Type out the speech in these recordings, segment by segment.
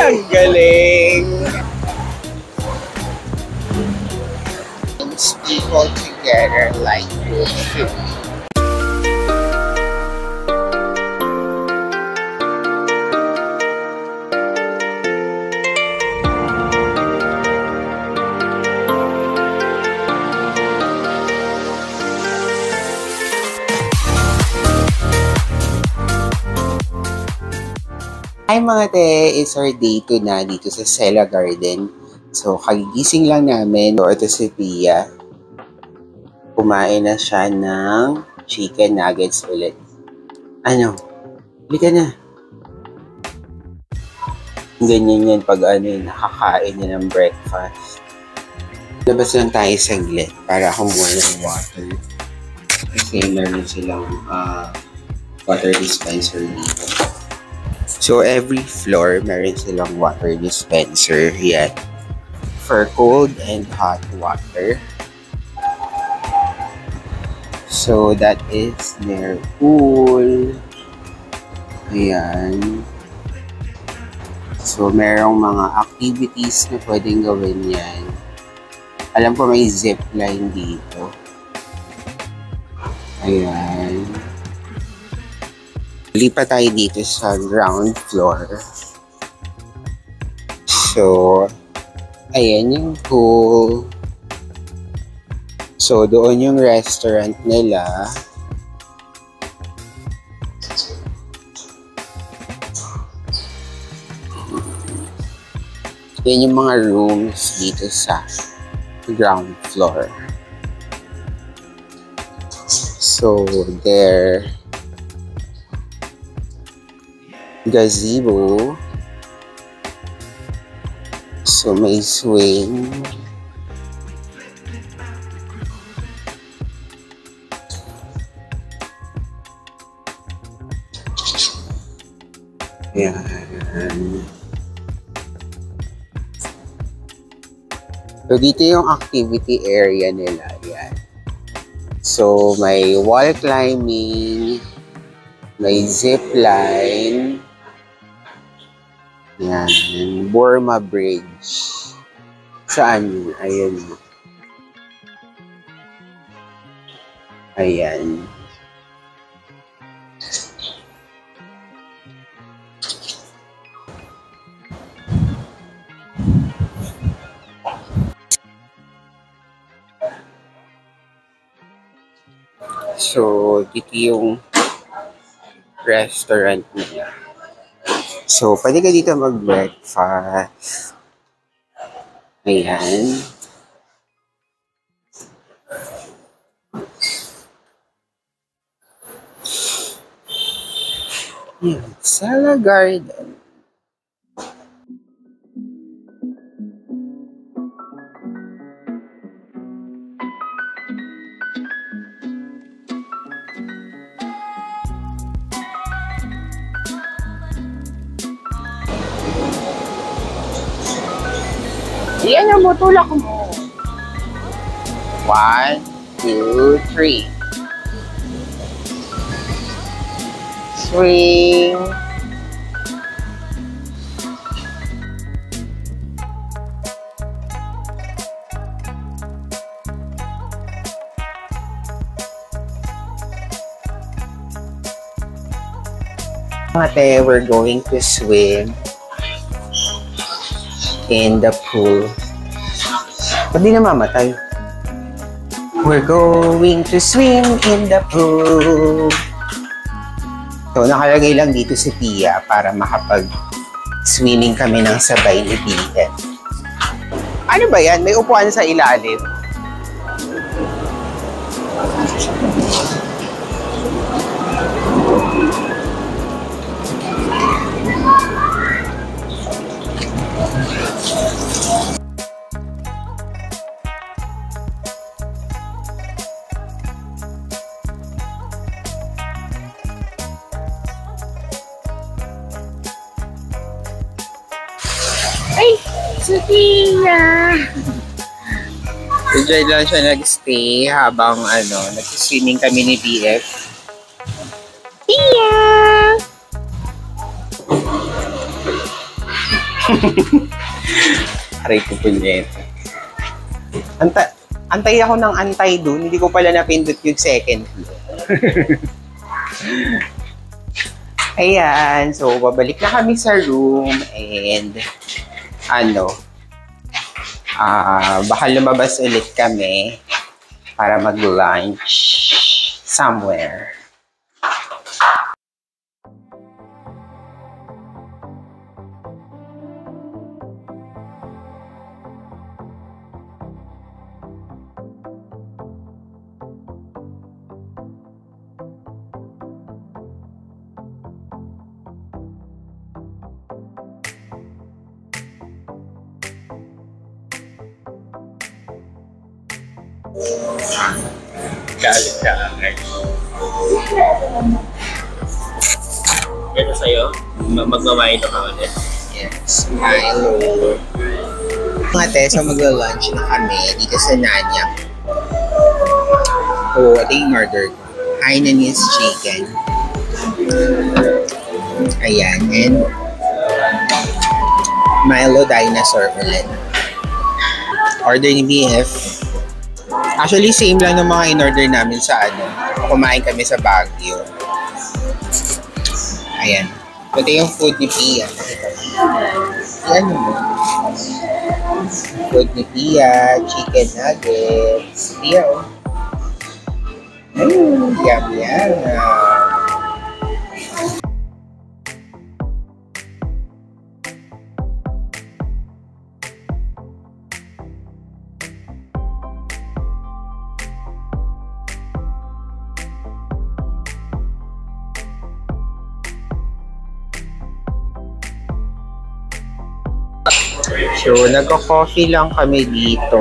Ang galing! Brings people together like good food. Hi mga te, it's our day 2 na dito sa Sela Garden. So, kagigising lang namin. So, ito si Pia. Kumain na siya ng chicken nuggets ulit. Ano? Halika na. Ganyan yan pag nakakain niya ng breakfast. Labas lang tayo saglit para kumuha ng water. Kasi meron silang water dispenser dito. So, every floor, meron silang water dispenser. Yan. For cold and hot water. So, that is their pool. Ayan. So, merong mga activities na pwedeng gawin yan. Alam ko may zip line dito. Ayan. Lipat tayo dito sa ground floor. So, ayan yung pool. So, doon yung restaurant nila. Yan yung mga rooms dito sa ground floor. So, there. Gazebo. So, may swing. Ayan. So, dito yung activity area nila. Ayan. So, may wall climbing, may zip line, yan, Burma Bridge. Saan? Ayan. Ayan. So, dito yung restaurant nila. So, pwede ka dito mag-breakfast. Ayan. Ayan. Sela Garden. Yan ang butulak mo. 1, 2, 3. Swing. Ate, we're going to swim in the pool. Ba't di namamatay? We're going to swim in the pool. So, nakalagay lang dito si Pia para makapag-swimming kami ng sabay ni Pia. Ano ba yan? May upuan sa ilalim. Ay, Sophia! So, dyan lang siya nag-stay habang nag-swimming kami ni BF. Pia! Aray ko punyeta. Antay ako ng antay dun. Hindi ko pala napindot yung second floor. Ayan. So, babalik na kami sa room. And, baka lumabas ulit kami para mag-lunch somewhere. Galit ka akin. Ito sa'yo, magmamaino ka ulit. Yes. Hello. Mga Tessa, magla-lunch na kami dito sa Nanyang. Oh, ito yung order ko. Hainanese chicken. Ayan. And Milo dinosaur ulit. Order ni BF. Actually, same lang ng mga in-order namin sa kumain kami sa Baguio. Ayan. Ito yung food ni Pia. Yan mo. Food ni Pia, chicken nuggets. Pia, oh. Yum, yum. So, nagko-coffee lang kami dito.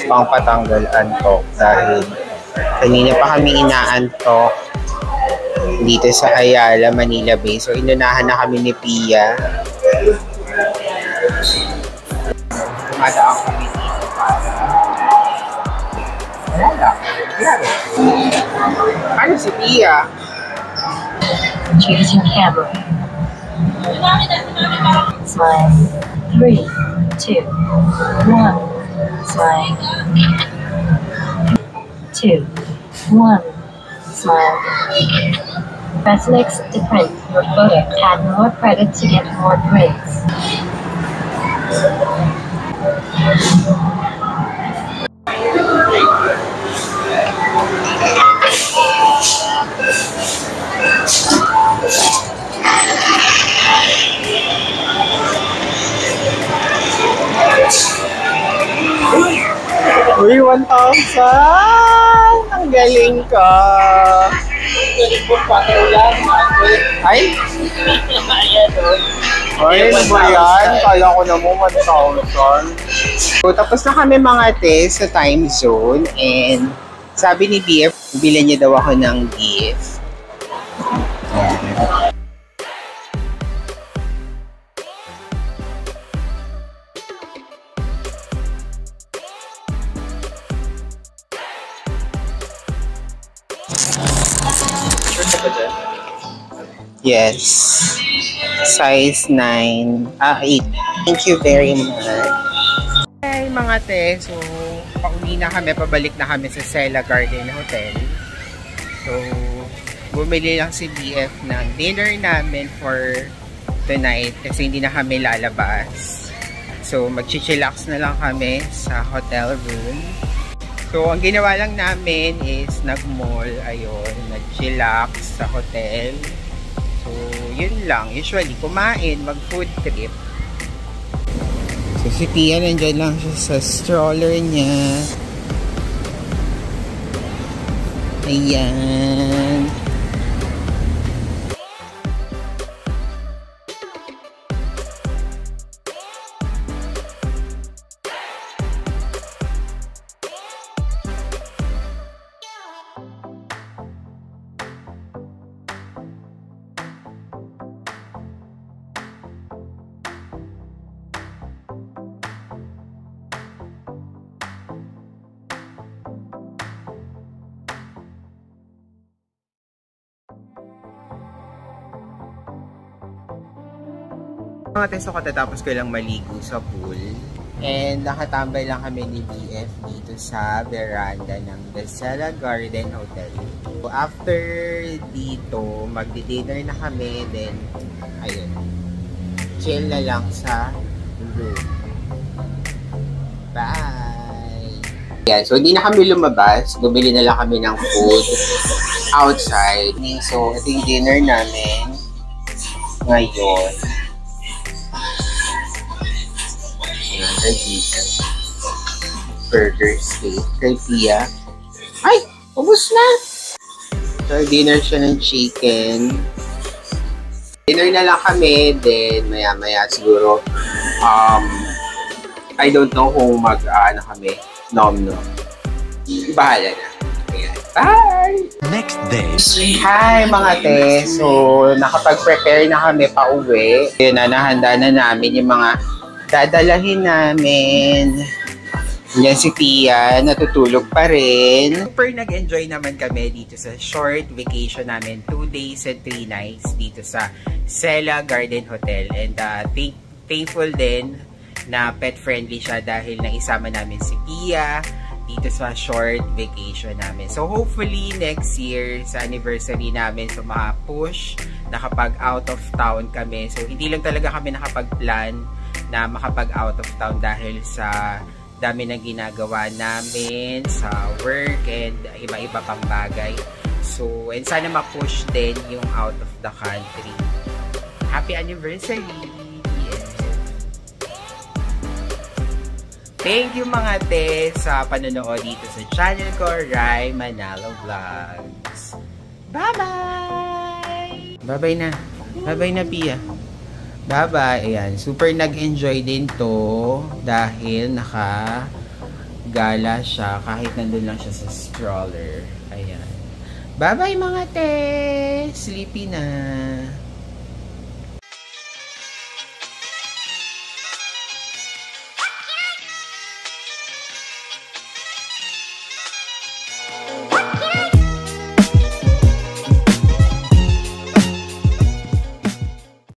Pangpatanggal antok dahil kanina pa kami inaantok dito sa Ayala, Manila Bay. So, inunahan na kami ni Pia. Tumadaan kami dito para ano si Pia? Choose your camera. Slide. 3, 2, 1. Slide. 2, 1. Smile. Press next to print your photo. Add more credit to get more prints. Uy, 1,000! Ang galing ka! Galing po, patay lang. Ay? Ayan, o. Ay, ano ba yan? Kala ko na mo 1,000. So, tapos na kami mga test sa time zone. And sabi ni BF, bilan niya daw ako ng gift. Yes. Size 9. 8. Thank you very much. Hey mga te, so pauwi na kami, pabalik na kami sa Sela Garden Hotel. So, bumili lang si BF ng dinner namin for tonight kasi hindi na kami lalabas. So, mag-chillax na lang kami sa hotel room. So, ang ginawa lang namin is nag-mall, ayun, nag-chillax sa hotel. So, yun lang. Usually, kumain, mag-food trip. So, si Pia nandyan lang siya sa stroller niya. Ayan. Mga teso, katatapos ko lang maligo sa pool. And nakatambay lang kami ni BF dito sa veranda ng The Cella Garden Hotel. So, after dito, magdi-dinner na kami. Then, ayun. Chill na lang sa room. Bye! Yan, so hindi na kami lumabas. Bumili na lang kami ng food outside. So, ito yung dinner namin ngayon. Ayan, kay burger steak. Kay Pia. Ay! Ubus na! So, dinner siya ng chicken. Dinner na lang kami. Then, maya-maya siguro, I don't know kung ano kami. Nom-nom. Bahala na. Ayan. Bye! Next day. Hi mga te! So, nakapag-prepare na kami pa uwi. Yun na, nahanda na namin yung mga dadalahin namin. Yan si Pia, natutulog pa rin. Super nag-enjoy naman kami dito sa short vacation namin. 2 days and 3 nights dito sa Cella Garden Hotel. And thankful din na pet-friendly siya dahil naisama namin si Pia dito sa short vacation namin. So hopefully next year sa anniversary namin, so maka-push, nakapag out of town kami. So hindi lang talaga kami nakapag-plan na makapag out of town dahil sa dami na ginagawa namin sa work and iba-iba pang bagay. So, and sana ma-push din yung out of the country. Happy anniversary! Yes. Thank you mga te sa panonood dito sa channel ko, Rai Manalo Vlogs. Bye-bye! Bye-bye na. Bye-bye na, Pia. Bye-bye. Ayan. Super nag-enjoy din to dahil nakagala siya kahit nandun lang siya sa stroller. Ayan. Bye-bye mga te! Sleepy na!